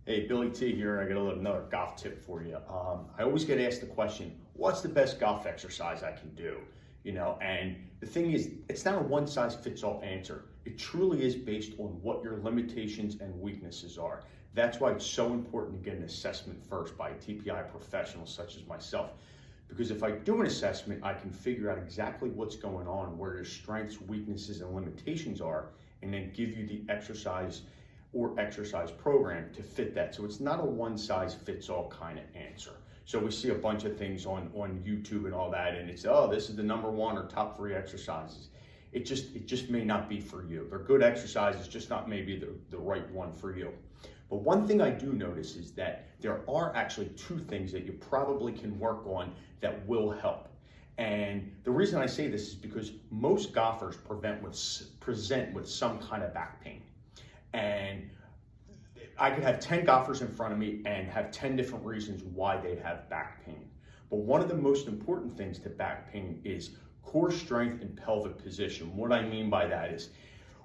Hey, Billy T here. I got another golf tip for you. I always get asked the question, what's the best golf exercise I can do? And the thing is, it's not a one size fits all answer. It truly is based on what your limitations and weaknesses are. That's why it's so important to get an assessment first by a TPI professional such as myself. Because if I do an assessment, I can figure out exactly what's going on, where your strengths, weaknesses, and limitations are, and then give you the exercise or exercise program to fit that. So it's not a one size fits all kind of answer. So we see a bunch of things on YouTube and all that, and it's, oh, this is the number one or top 3 exercises. It just may not be for you. They're good exercises, just not maybe the right one for you. But one thing I do notice is that there are actually 2 things that you probably can work on that will help. And the reason I say this is because most golfers present with some kind of back pain. And I could have 10 golfers in front of me and have 10 different reasons why they have back pain. But one of the most important things to back pain is core strength and pelvic position. What I mean by that is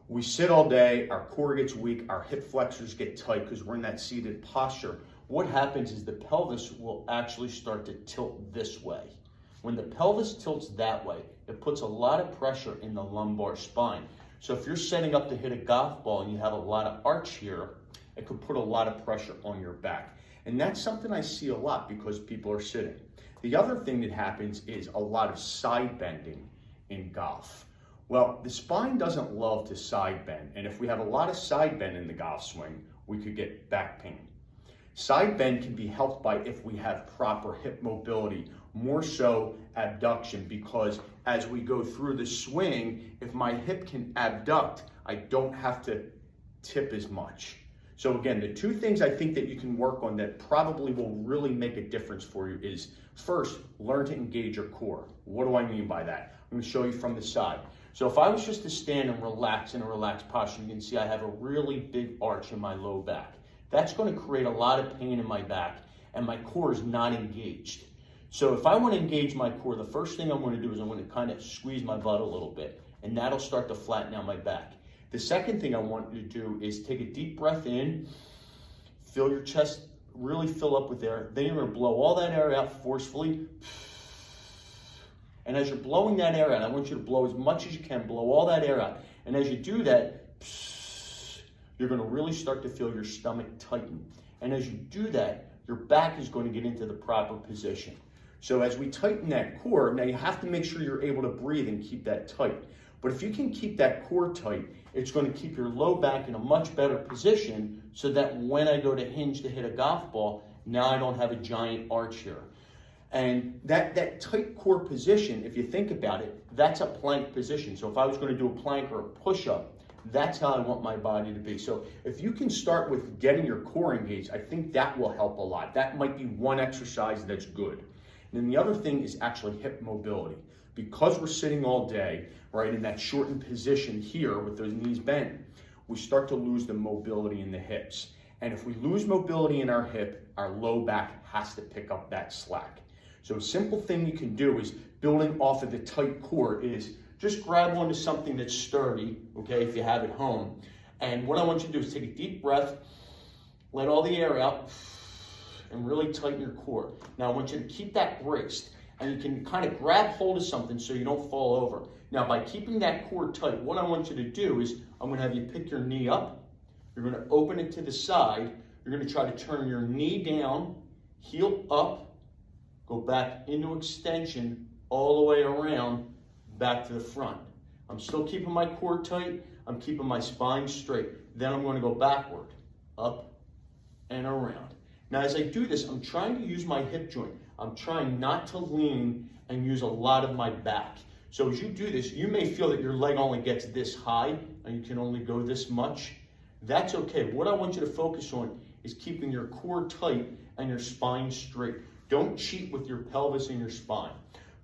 we sit all day, our core gets weak, our hip flexors get tight because we're in that seated posture. What happens is the pelvis will actually start to tilt this way. When the pelvis tilts that way, it puts a lot of pressure in the lumbar spine. So if you're setting up to hit a golf ball and you have a lot of arch here, it could put a lot of pressure on your back. And that's something I see a lot because people are sitting. The other thing that happens is a lot of side bending in golf. Well, the spine doesn't love to side bend. And if we have a lot of side bend in the golf swing, we could get back pain. Side bend can be helped by if we have proper hip mobility, more so abduction, because as we go through the swing, if my hip can abduct, I don't have to tip as much. So again, the 2 things I think that you can work on that probably will really make a difference for you is, first, learn to engage your core. What do I mean by that? I'm going to show you from the side. So if I was just to stand and relax in a relaxed posture, you can see I have a really big arch in my low back. That's going to create a lot of pain in my back, and my core is not engaged. So if I want to engage my core, the first thing I'm going to do is I'm going to kind of squeeze my butt a little bit, and that'll start to flatten out my back. The second thing I want you to do is take a deep breath in, fill your chest, really fill up with air. Then you're going to blow all that air out forcefully. And as you're blowing that air out, I want you to blow as much as you can, blow all that air out. And as you do that, you're going to really start to feel your stomach tighten. And as you do that, your back is going to get into the proper position. So as we tighten that core, now you have to make sure you're able to breathe and keep that tight. But if you can keep that core tight, it's going to keep your low back in a much better position so that when I go to hinge to hit a golf ball, now I don't have a giant arch here. And that tight core position, if you think about it, that's a plank position. So if I was going to do a plank or a push-up, that's how I want my body to be. So if you can start with getting your core engaged, I think that will help a lot. That might be one exercise that's good. And then the other thing is actually hip mobility. Because we're sitting all day, right, in that shortened position here with those knees bent, we start to lose the mobility in the hips. And if we lose mobility in our hip, our low back has to pick up that slack. So a simple thing you can do is building off of the tight core is just grab onto something that's sturdy, okay, if you have it home. And what I want you to do is take a deep breath, let all the air out, and really tighten your core. Now I want you to keep that braced, and you can kind of grab hold of something so you don't fall over. Now by keeping that core tight, what I want you to do is I'm going to have you pick your knee up, you're going to open it to the side, you're going to try to turn your knee down, heel up, go back into extension all the way around, back to the front. I'm still keeping my core tight, I'm keeping my spine straight. Then I'm going to go backward, up and around. Now as I do this, I'm trying to use my hip joint. I'm trying not to lean and use a lot of my back. So as you do this, you may feel that your leg only gets this high and you can only go this much. That's okay. What I want you to focus on is keeping your core tight and your spine straight. Don't cheat with your pelvis and your spine.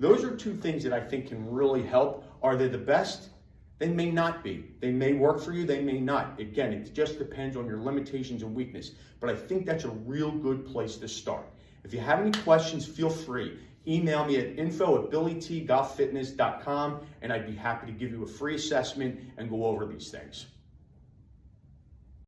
Those are 2 things that I think can really help. Are they the best? They may not be. They may work for you, they may not. Again, it just depends on your limitations and weakness. But I think that's a real good place to start. If you have any questions, feel free. Email me at info@billytgolffitness.com and I'd be happy to give you a free assessment and go over these things.